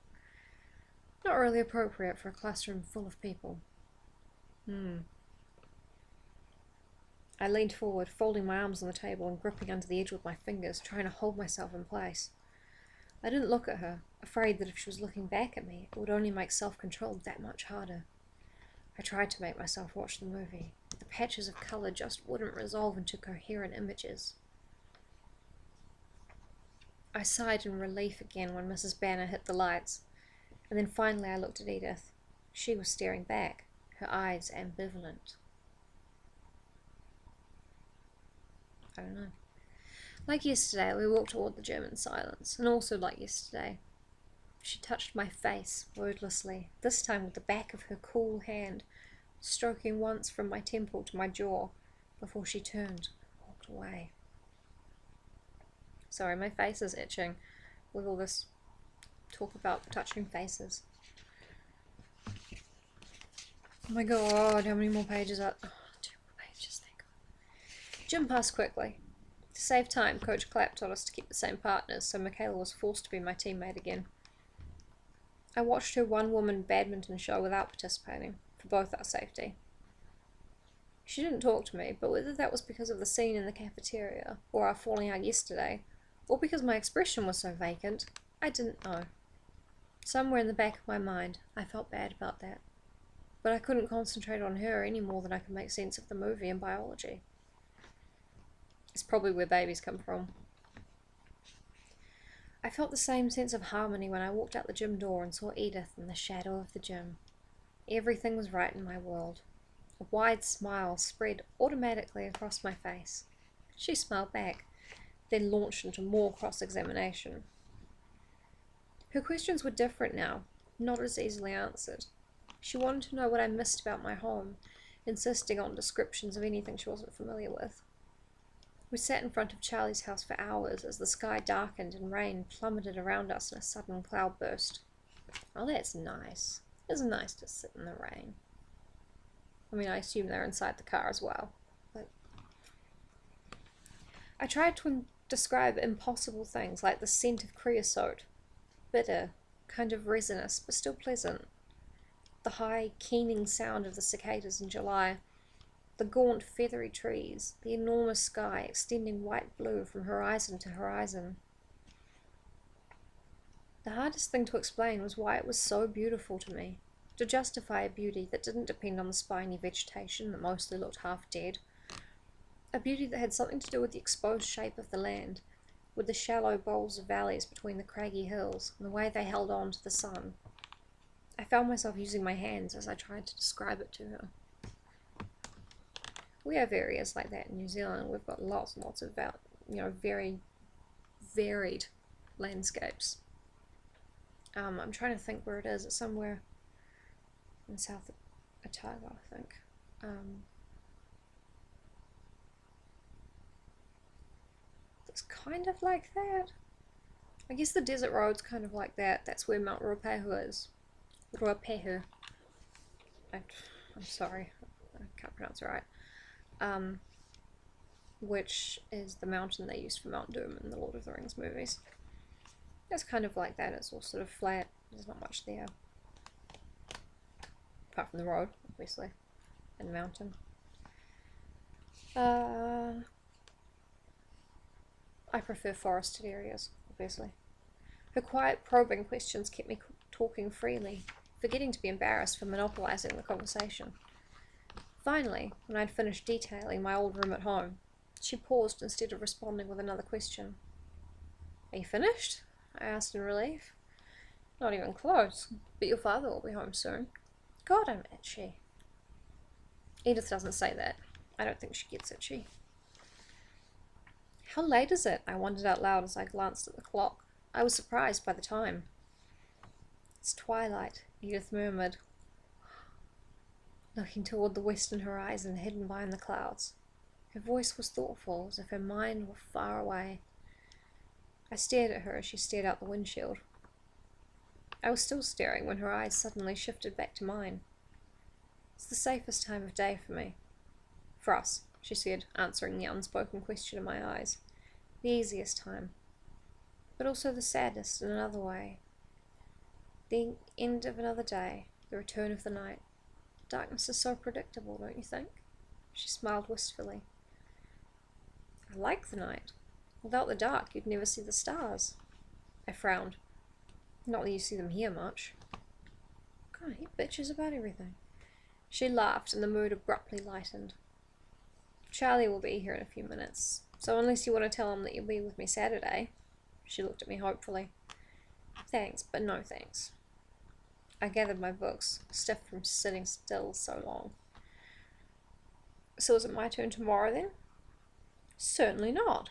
Not really appropriate for a classroom full of people. I leaned forward, folding my arms on the table and gripping under the edge with my fingers, trying to hold myself in place. I didn't look at her, afraid that if she was looking back at me, it would only make self-control that much harder. I tried to make myself watch the movie. The patches of colour just wouldn't resolve into coherent images. I sighed in relief again when Mrs. Banner hit the lights, and then finally I looked at Edith. She was staring back, her eyes ambivalent. I don't know. Like yesterday, we walked toward the gym in silence, and also like yesterday, she touched my face wordlessly, this time with the back of her cool hand, stroking once from my temple to my jaw, before she turned and walked away. Sorry, my face is itching with all this talk about touching faces. Oh my god, how many more pages are... Oh, 2 more pages, thank god. Gym passed quickly. To save time, Coach Clapp told us to keep the same partners, so Michaela was forced to be my teammate again. I watched her one-woman badminton show without participating, for both our safety. She didn't talk to me, but whether that was because of the scene in the cafeteria, or our falling out yesterday, or because my expression was so vacant, I didn't know. Somewhere in the back of my mind, I felt bad about that. But I couldn't concentrate on her any more than I could make sense of the movie and biology. It's probably where babies come from. I felt the same sense of harmony when I walked out the gym door and saw Edith in the shadow of the gym. Everything was right in my world. A wide smile spread automatically across my face. She smiled back, then launched into more cross-examination. Her questions were different now, not as easily answered. She wanted to know what I missed about my home, insisting on descriptions of anything she wasn't familiar with. We sat in front of Charlie's house for hours as the sky darkened and rain plummeted around us in a sudden cloudburst. Oh, that's nice. It's nice to sit in the rain. I mean, I assume they're inside the car as well. But I tried to describe impossible things like the scent of creosote. Bitter, kind of resinous, but still pleasant. The high, keening sound of the cicadas in July. The gaunt, feathery trees, the enormous sky extending white-blue from horizon to horizon. The hardest thing to explain was why it was so beautiful to me, to justify a beauty that didn't depend on the spiny vegetation that mostly looked half dead, a beauty that had something to do with the exposed shape of the land, with the shallow bowls of valleys between the craggy hills, and the way they held on to the sun. I found myself using my hands as I tried to describe it to her. We have areas like that in New Zealand. We've got lots and lots of, very varied landscapes. I'm trying to think where it is. It's somewhere in South Otago, I think. It's kind of like that. I guess the desert road's kind of like that. That's where Mount Ruapehu is. Ruapehu. I'm sorry, I can't pronounce it right. Which is the mountain they used for Mount Doom in the Lord of the Rings movies. It's kind of like that. It's all sort of flat. There's not much there. Apart from the road, obviously. And the mountain. I prefer forested areas, obviously. Her quiet, probing questions kept me talking freely, forgetting to be embarrassed for monopolizing the conversation. Finally, when I'd finished detailing my old room at home, she paused instead of responding with another question. Are you finished? I asked in relief. Not even close, but your father will be home soon. God, I'm itchy. Edith doesn't say that. I don't think she gets itchy. How late is it? I wondered out loud as I glanced at the clock. I was surprised by the time. It's twilight, Edith murmured, looking toward the western horizon hidden behind the clouds. Her voice was thoughtful, as if her mind were far away. I stared at her as she stared out the windshield. I was still staring when her eyes suddenly shifted back to mine. It's the safest time of day for me. For us, she said, answering the unspoken question in my eyes. The easiest time. But also the saddest in another way. The end of another day, the return of the night. Darkness is so predictable, don't you think? She smiled wistfully. I like the night. Without the dark, you'd never see the stars. I frowned. Not that you see them here much. God, he bitches about everything. She laughed, and the mood abruptly lightened. Charlie will be here in a few minutes, so unless you want to tell him that you'll be with me Saturday. She looked at me hopefully. Thanks, but no thanks. I gathered my books, stiff from sitting still so long. So is it my turn tomorrow then? Certainly not.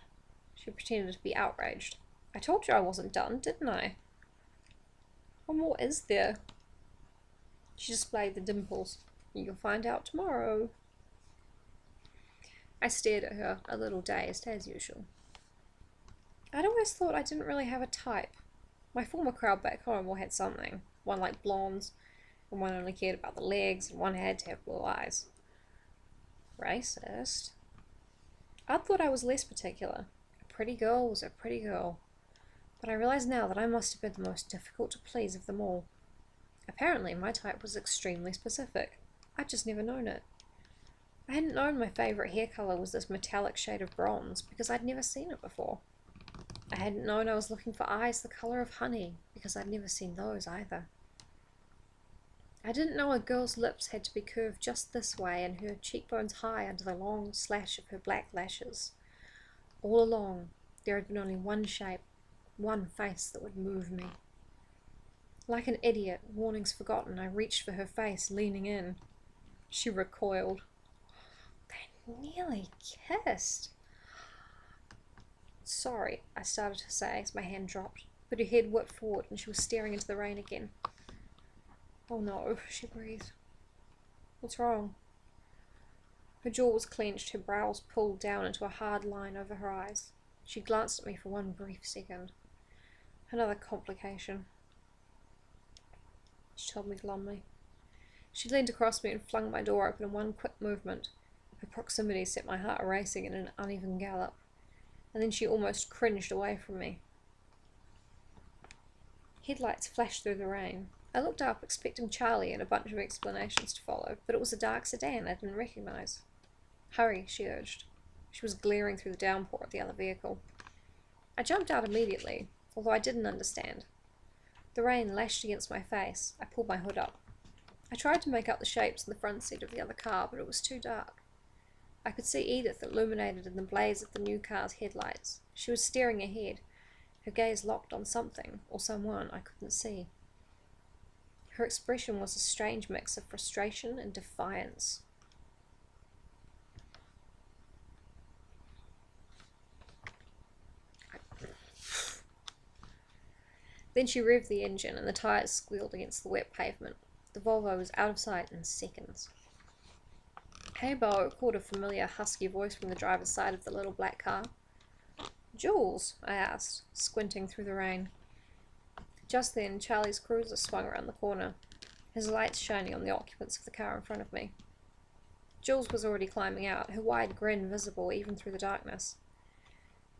She pretended to be outraged. I told you I wasn't done, didn't I? What more is there? She displayed the dimples. You'll find out tomorrow. I stared at her, a little dazed, as usual. I'd always thought I didn't really have a type. My former crowd back home all had something. One liked blondes, and one only cared about the legs, and one had to have blue eyes. Racist. I'd thought I was less particular. A pretty girl was a pretty girl. But I realize now that I must have been the most difficult to please of them all. Apparently, my type was extremely specific. I'd just never known it. I hadn't known my favourite hair colour was this metallic shade of bronze, because I'd never seen it before. I hadn't known I was looking for eyes the colour of honey, because I'd never seen those either. I didn't know a girl's lips had to be curved just this way and her cheekbones high under the long slash of her black lashes. All along, there had been only one shape, one face that would move me. Like an idiot, warnings forgotten, I reached for her face, leaning in. She recoiled. They nearly kissed. Sorry, I started to say as my hand dropped, but her head whipped forward and she was staring into the rain again. Oh no, she breathed. What's wrong? Her jaw was clenched, her brows pulled down into a hard line over her eyes. She glanced at me for one brief second. Another complication, she told me glumly. She leaned across me and flung my door open in one quick movement. Her proximity set my heart racing in an uneven gallop, and then she almost cringed away from me. Headlights flashed through the rain. I looked up, expecting Charlie and a bunch of explanations to follow, but it was a dark sedan I didn't recognize. Hurry, she urged. She was glaring through the downpour at the other vehicle. I jumped out immediately, although I didn't understand. The rain lashed against my face. I pulled my hood up. I tried to make out the shapes in the front seat of the other car, but it was too dark. I could see Edith illuminated in the blaze of the new car's headlights. She was staring ahead, her gaze locked on something, or someone I couldn't see. Her expression was a strange mix of frustration and defiance. Then she revved the engine and the tyres squealed against the wet pavement. The Volvo was out of sight in seconds. Hey, beau, called a familiar husky voice from the driver's side of the little black car. Jules? I asked, squinting through the rain. Just then, Charlie's cruiser swung around the corner, his lights shining on the occupants of the car in front of me. Jules was already climbing out, her wide grin visible even through the darkness.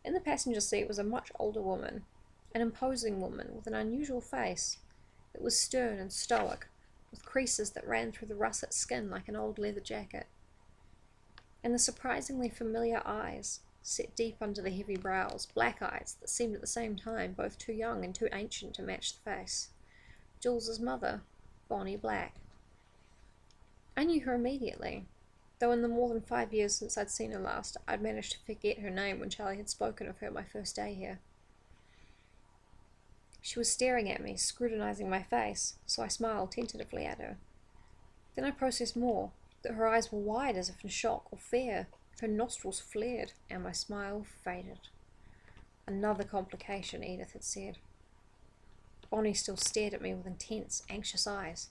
In the passenger seat was a much older woman, an imposing woman with an unusual face. It was stern and stoic, with creases that ran through the russet skin like an old leather jacket. And the surprisingly familiar eyes, set deep under the heavy brows, black eyes that seemed at the same time both too young and too ancient to match the face. Jules's mother, Bonnie Black. I knew her immediately, though in the more than 5 years since I'd seen her last, I'd managed to forget her name when Charlie had spoken of her my first day here. She was staring at me, scrutinizing my face, so I smiled tentatively at her. Then I processed more, that her eyes were wide as if in shock or fear. Her nostrils flared, and my smile faded. Another complication, Edith had said. Bonnie still stared at me with intense, anxious eyes.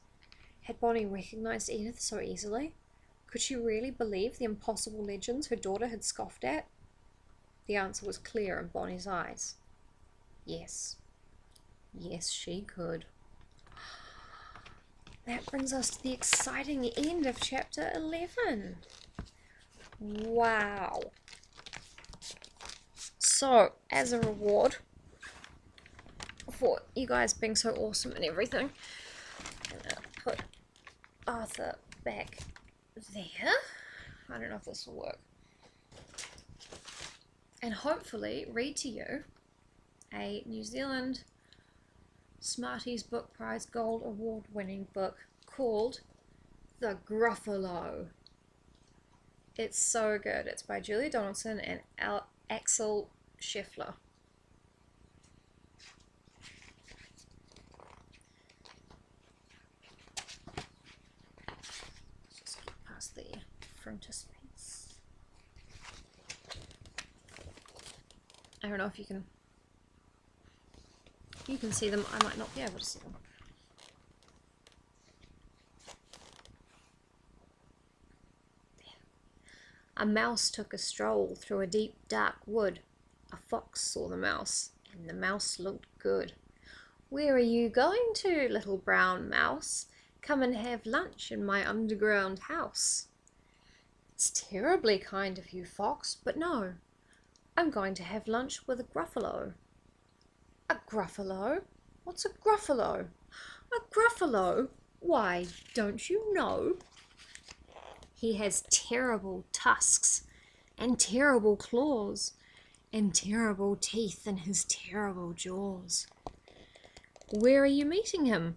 Had Bonnie recognized Edith so easily? Could she really believe the impossible legends her daughter had scoffed at? The answer was clear in Bonnie's eyes. Yes. Yes, she could. That brings us to the exciting end of chapter 11. Wow. So, as a reward for you guys being so awesome and everything, I'm gonna put Arthur back there. I don't know if this will work. And hopefully read to you a New Zealand Smarties Book Prize Gold Award winning book called The Gruffalo. It's so good. It's by Julia Donaldson and Axel Scheffler. Just get past the frontispiece. I don't know if you can see them. I might not be able to see them. A mouse took a stroll through a deep dark wood. A fox saw the mouse, and the mouse looked good. Where are you going to, little brown mouse? Come and have lunch in my underground house. It's terribly kind of you, fox, but no. I'm going to have lunch with a Gruffalo. A Gruffalo? What's a Gruffalo? A Gruffalo? Why, don't you know? He has terrible tusks and terrible claws and terrible teeth in his terrible jaws. Where are you meeting him?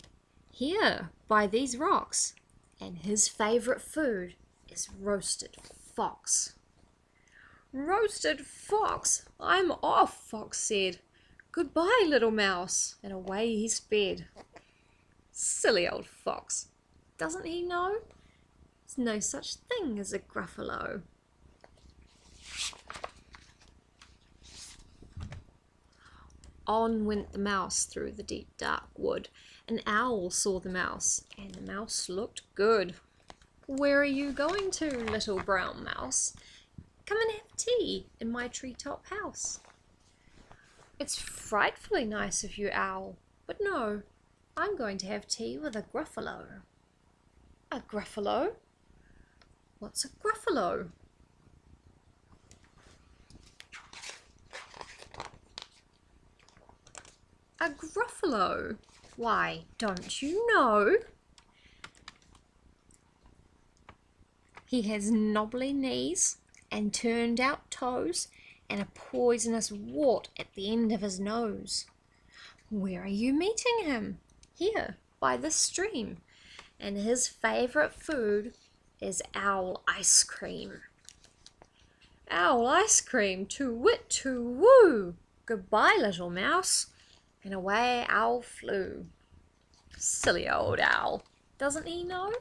Here, by these rocks. And his favourite food is roasted fox. Roasted fox! I'm off, Fox said. Goodbye, little mouse, and away he sped. Silly old fox. Doesn't he know? There's no such thing as a Gruffalo. On went the mouse through the deep dark wood. An owl saw the mouse, and the mouse looked good. Where are you going to, little brown mouse? Come and have tea in my treetop house. It's frightfully nice of you, owl, but no, I'm going to have tea with a Gruffalo. A Gruffalo? What's a Gruffalo? A Gruffalo? Why, don't you know? He has knobbly knees and turned out toes and a poisonous wart at the end of his nose. Where are you meeting him? Here, by this stream. And his favourite food is owl ice cream. Owl ice cream, to-wit, to-woo! Goodbye, little mouse. And away owl flew. Silly old owl. Doesn't he know?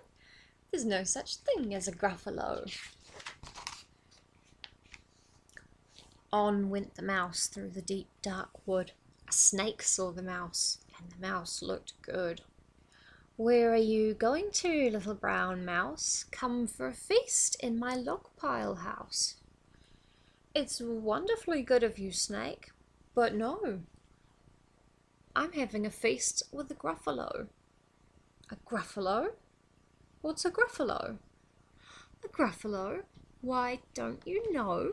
There's no such thing as a Gruffalo. On went the mouse through the deep dark wood. A snake saw the mouse, and the mouse looked good. Where are you going to, little brown mouse? Come for a feast in my log pile house. It's wonderfully good of you, snake, but no. I'm having a feast with a Gruffalo. A Gruffalo? What's a Gruffalo? A Gruffalo? Why, don't you know?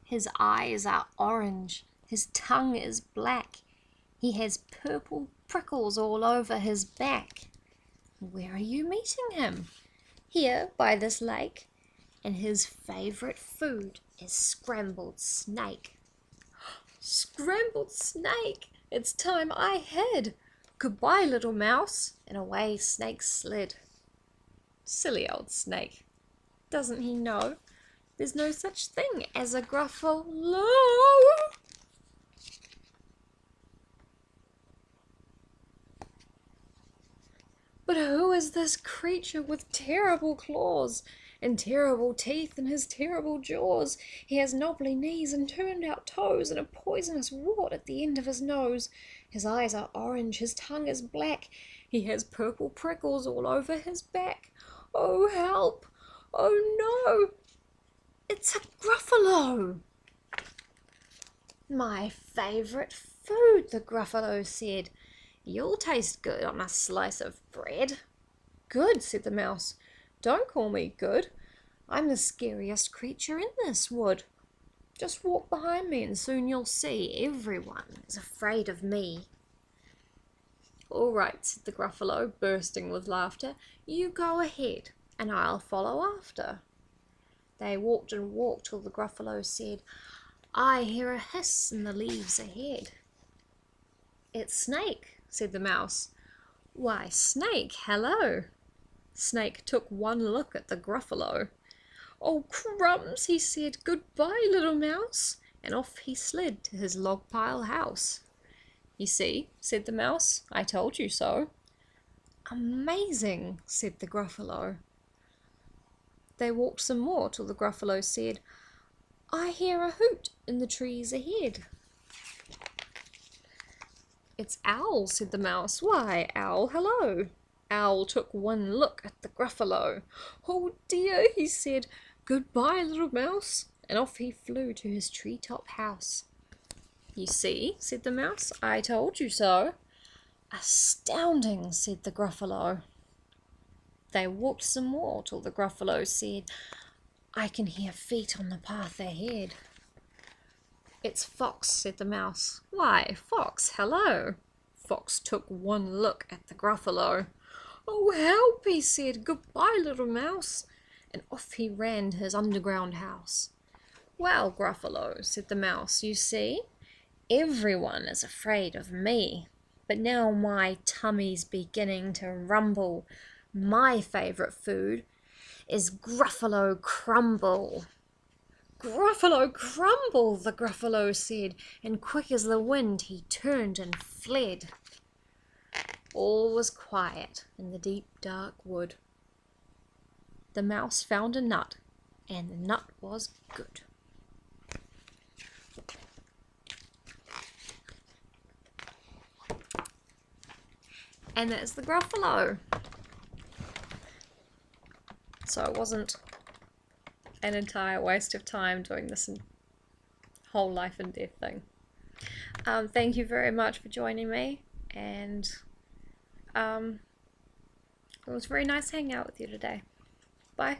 His eyes are orange, his tongue is black, he has purple prickles all over his back. Where are you meeting him? Here, by this lake, and his favourite food is scrambled snake. Scrambled snake! It's time I had. Goodbye, little mouse, and away Snake slid. Silly old snake. Doesn't he know? There's no such thing as a Gruffalo. But who is this creature with terrible claws and terrible teeth in his terrible jaws? He has knobbly knees and turned out toes and a poisonous wart at the end of his nose. His eyes are orange, his tongue is black. He has purple prickles all over his back. Oh, help! Oh, no! It's a Gruffalo! My favourite food, the Gruffalo said. You'll taste good on a slice of bread. Good, said the mouse. Don't call me good. I'm the scariest creature in this wood. Just walk behind me and soon you'll see everyone is afraid of me. All right, said the Gruffalo, bursting with laughter. You go ahead and I'll follow after. They walked and walked till the Gruffalo said, I hear a hiss in the leaves ahead. It's Snake, said the mouse. Why, Snake, hello. Snake took one look at the Gruffalo. Oh, crumbs, he said, goodbye, little mouse, and off he slid to his log pile house. You see, said the mouse, I told you so. Amazing, said the Gruffalo. They walked some more till the Gruffalo said, "I hear a hoot in the trees ahead." "It's Owl," said the Mouse. "Why, Owl, hello." Owl took one look at the Gruffalo. "Oh dear," he said, "goodbye, little Mouse," and off he flew to his treetop house. "You see," said the Mouse, "I told you so." "Astounding," said the Gruffalo. They walked some more till the Gruffalo said, "I can hear feet on the path ahead." "It's Fox," said the Mouse. "Why, Fox, hello." Fox took one look at the Gruffalo. "Oh, help," he said, "goodbye, little Mouse," and off he ran to his underground house. "Well, Gruffalo," said the Mouse, "you see, everyone is afraid of me, but now my tummy's beginning to rumble. My favourite food is Gruffalo crumble." "Gruffalo crumble," the Gruffalo said, and quick as the wind he turned and fled. All was quiet in the deep dark wood. The Mouse found a nut, and the nut was good. And that's the Gruffalo. So it wasn't an entire waste of time doing this whole life and death thing. Thank you very much for joining me, and it was very nice hanging out with you today. Bye.